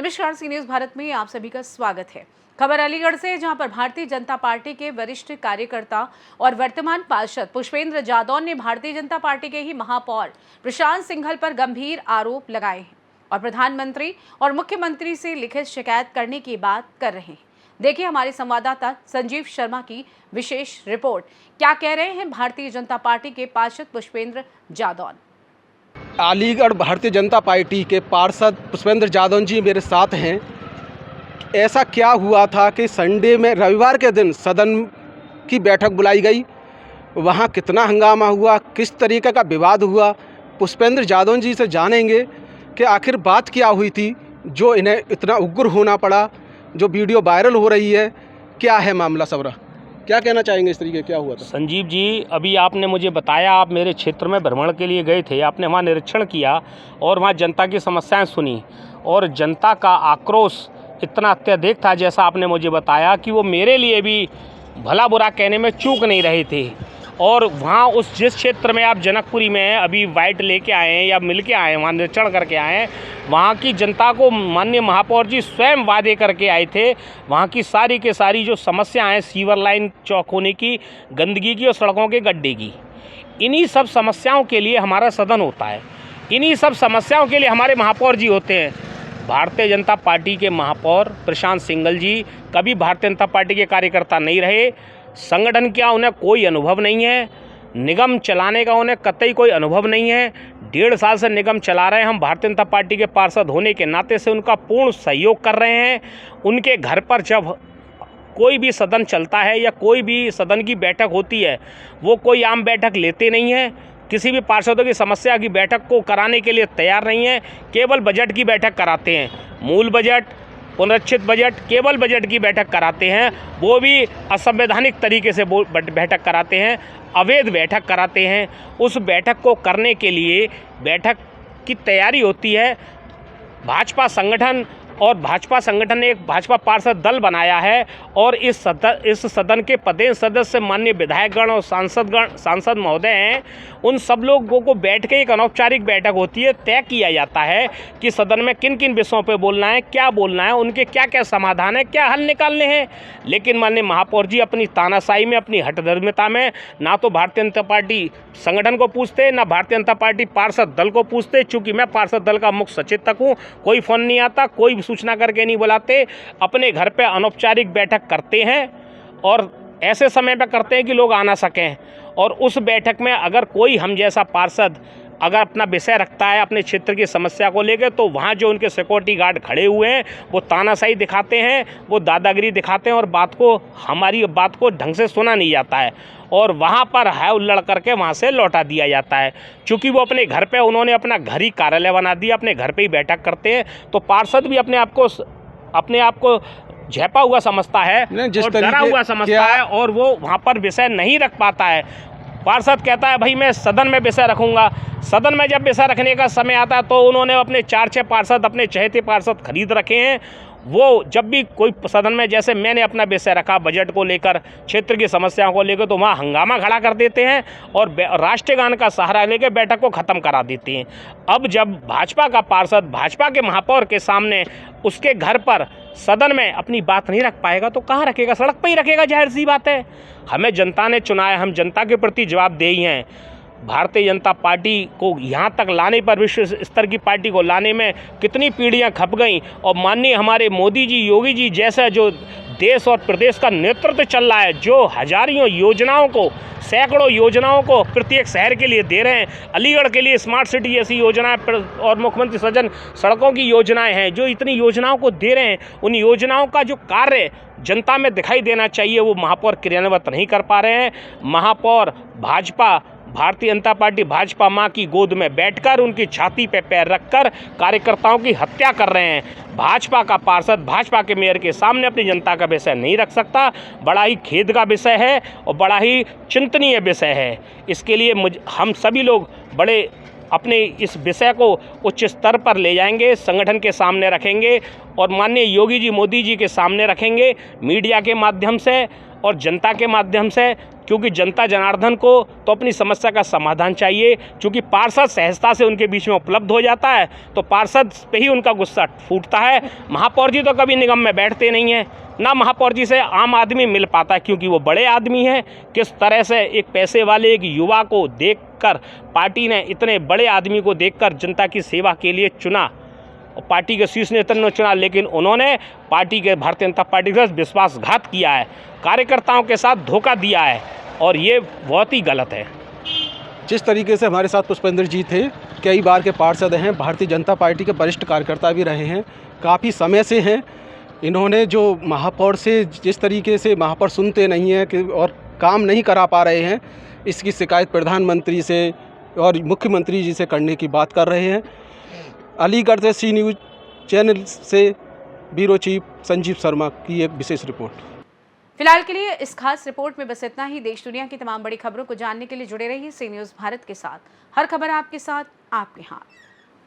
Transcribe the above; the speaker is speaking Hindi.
नमस्कार, सी न्यूज़ भारत में आप सभी का स्वागत है। खबर अलीगढ़ से, जहां पर भारतीय जनता पार्टी के वरिष्ठ कार्यकर्ता और वर्तमान पार्षद पुष्पेंद्र जादौन ने भारतीय जनता पार्टी के ही महापौर प्रशांत सिंघल पर गंभीर आरोप लगाए हैं और प्रधानमंत्री और मुख्यमंत्री से लिखित शिकायत करने की बात कर रहे हैं। देखिए हमारे संवाददाता संजीव शर्मा की विशेष रिपोर्ट। क्या कह रहे हैं भारतीय जनता पार्टी के पार्षद पुष्पेंद्र जादौन। अलीगढ़ भारतीय जनता पार्टी के पार्षद पुष्पेंद्र जादौन जी मेरे साथ हैं। ऐसा क्या हुआ था कि संडे में, रविवार के दिन सदन की बैठक बुलाई गई, वहाँ कितना हंगामा हुआ, किस तरीके का विवाद हुआ, पुष्पेंद्र जादौन जी से जानेंगे कि आखिर बात क्या हुई थी जो इन्हें इतना उग्र होना पड़ा। जो वीडियो वायरल हो रही है, क्या है मामला सबरा, क्या कहना चाहेंगे इस तरीके, क्या हुआ था? संजीव जी, अभी आपने मुझे बताया, आप मेरे क्षेत्र में भ्रमण के लिए गए थे, आपने वहाँ निरीक्षण किया और वहाँ जनता की समस्याएं सुनी और जनता का आक्रोश इतना अत्यधिक था, जैसा आपने मुझे बताया, कि वो मेरे लिए भी भला बुरा कहने में चूक नहीं रहे थे। और वहाँ उस जिस क्षेत्र में आप जनकपुरी में अभी वाइट लेके आए हैं या मिल के आए हैं, वहाँ निरीक्षण करके आए हैं, वहाँ की जनता को माननीय महापौर जी स्वयं वादे करके आए थे। वहाँ की सारी के सारी जो समस्याएं हैं, सीवर लाइन चौक होने की, गंदगी की और सड़कों के गड्ढे की, इन्हीं सब समस्याओं के लिए हमारा सदन होता है, इन्हीं सब समस्याओं के लिए हमारे महापौर जी होते हैं। भारतीय जनता पार्टी के महापौर प्रशांत सिंघल जी कभी भारतीय जनता पार्टी के कार्यकर्ता नहीं रहे। संगठन का उन्हें कोई अनुभव नहीं है, निगम चलाने का उन्हें कतई कोई अनुभव नहीं है। 1.5 साल से निगम चला रहे हैं। हम भारतीय जनता पार्टी के पार्षद होने के नाते से उनका पूर्ण सहयोग कर रहे हैं। उनके घर पर जब कोई भी सदन चलता है या कोई भी सदन की बैठक होती है, वो कोई आम बैठक लेते नहीं है, किसी भी पार्षदों की समस्या की बैठक को कराने के लिए तैयार नहीं है, केवल बजट की बैठक कराते हैं। मूल बजट, पुनरीक्षित बजट, केवल बजट की बैठक कराते हैं, वो भी असंवैधानिक तरीके से बैठक कराते हैं, अवैध बैठक कराते हैं। उस बैठक को करने के लिए बैठक की तैयारी होती है। भाजपा संगठन और भाजपा संगठन ने एक भाजपा पार्षद दल बनाया है और इस सदन के पदेन सदस्य माननीय विधायकगण और सांसद महोदय हैं। उन सब लोगों को बैठ के एक अनौपचारिक बैठक होती है, तय किया जाता है कि सदन में किन किन विषयों पे बोलना है, क्या बोलना है, उनके क्या क्या समाधान है, क्या हल निकालने हैं। लेकिन माननीय महापौर जी अपनी तानाशाही में, अपनी हठधर्मिता में ना तो भारतीय जनता पार्टी संगठन को पूछते, ना भारतीय जनता पार्टी पार्षद दल को पूछते। चूँकि मैं पार्षद दल का मुख्य सचेतक हूँ, कोई फ़ोन नहीं आता, कोई सूचना करके नहीं बुलाते, अपने घर पे अनौपचारिक बैठक करते हैं और ऐसे समय पे करते हैं कि लोग आ ना सकें। और उस बैठक में अगर कोई हम जैसा पार्षद अगर अपना विषय रखता है अपने क्षेत्र की समस्या को लेकर, तो वहाँ जो उनके सिक्योरिटी गार्ड खड़े हुए हैं वो तानाशाही दिखाते हैं, वो दादागिरी दिखाते हैं और हमारी बात को ढंग से सुना नहीं जाता है और वहाँ पर है उल्लड़ करके वहाँ से लौटा दिया जाता है। चूँकि वो अपने घर पे, उन्होंने अपना घर ही कार्यालय बना दिया, अपने घर पे ही बैठक करते हैं, तो पार्षद भी अपने आप को झेपा हुआ समझता है और डरा हुआ समझता है और वो वहाँ पर विषय नहीं रख पाता है। पार्षद कहता है भाई मैं सदन में विषय रखूँगा, सदन में जब विषय रखने का समय आता है तो उन्होंने अपने 4-6 पार्षद, अपने चहेते पार्षद खरीद रखे हैं। वो जब भी कोई सदन में, जैसे मैंने अपना विषय रखा बजट को लेकर, क्षेत्र की समस्याओं को लेकर, तो वहाँ हंगामा खड़ा कर देते हैं और राष्ट्रीय गान का सहारा लेकर बैठक को ख़त्म करा देते हैं। अब जब भाजपा का पार्षद भाजपा के महापौर के सामने उसके घर पर सदन में अपनी बात नहीं रख पाएगा तो कहाँ रखेगा? सड़क पर ही रखेगा, जाहिर सी बात है। हमें जनता ने चुना है, हम जनता के प्रति जवाबदेही हैं। भारतीय जनता पार्टी को यहाँ तक लाने पर, विश्व स्तर की पार्टी को लाने में कितनी पीढ़ियाँ खप गईं और माननीय हमारे मोदी जी, योगी जी जैसा जो देश और प्रदेश का नेतृत्व चल रहा है, जो हजारों योजनाओं को, सैकड़ों योजनाओं को प्रत्येक शहर के लिए दे रहे हैं। अलीगढ़ के लिए स्मार्ट सिटी जैसी योजनाएं और मुख्यमंत्री सृजन सड़कों की योजनाएं हैं, जो इतनी योजनाओं को दे रहे हैं, उन योजनाओं का जो कार्य जनता में दिखाई देना चाहिए वो महापौर क्रियान्वित नहीं कर पा रहे हैं। महापौर भाजपा, भारतीय जनता पार्टी भाजपा मां की गोद में बैठकर उनकी छाती पे पैर रखकर कार्यकर्ताओं की हत्या कर रहे हैं। भाजपा का पार्षद भाजपा के मेयर के सामने अपनी जनता का विषय नहीं रख सकता। बड़ा ही खेद का विषय है और बड़ा ही चिंतनीय विषय है। इसके लिए हम सभी लोग बड़े अपने इस विषय को उच्च स्तर पर ले जाएंगे, संगठन के सामने रखेंगे और माननीय योगी जी, मोदी जी के सामने रखेंगे, मीडिया के माध्यम से और जनता के माध्यम से, क्योंकि जनता जनार्दन को तो अपनी समस्या का समाधान चाहिए, क्योंकि पार्षद सहजता से उनके बीच में उपलब्ध हो जाता है तो पार्षद पे ही उनका गुस्सा फूटता है। महापौर जी तो कभी निगम में बैठते नहीं हैं, ना महापौर जी से आम आदमी मिल पाता है, क्योंकि वो बड़े आदमी हैं। किस तरह से एक पैसे वाले एक युवा को देखकर पार्टी ने, इतने बड़े आदमी को देखकर जनता की सेवा के लिए चुना और पार्टी के शीर्ष नेतृत्व ने चुना, लेकिन उन्होंने पार्टी के, भारतीय जनता पार्टी के साथ विश्वासघात किया है, कार्यकर्ताओं के साथ धोखा दिया है और ये बहुत ही गलत है। जिस तरीके से हमारे साथ पुष्पेंद्र जी थे, कई बार के पार्षद हैं, भारतीय जनता पार्टी के वरिष्ठ कार्यकर्ता भी रहे हैं, काफ़ी समय से हैं। इन्होंने जो महापौर से जिस तरीके से महापौर सुनते नहीं हैं कि और काम नहीं करा पा रहे हैं, इसकी शिकायत प्रधानमंत्री से और मुख्यमंत्री जी से करने की बात कर रहे हैं। अलीगढ़ से सी न्यूज़ चैनल से ब्यूरो चीफ संजीव शर्मा की एक विशेष रिपोर्ट। फिलहाल के लिए इस खास रिपोर्ट में बस इतना ही। देश दुनिया की तमाम बड़ी खबरों को जानने के लिए जुड़े रहिए सी न्यूज़ भारत के साथ। हर खबर आपके साथ, आपके हाथ।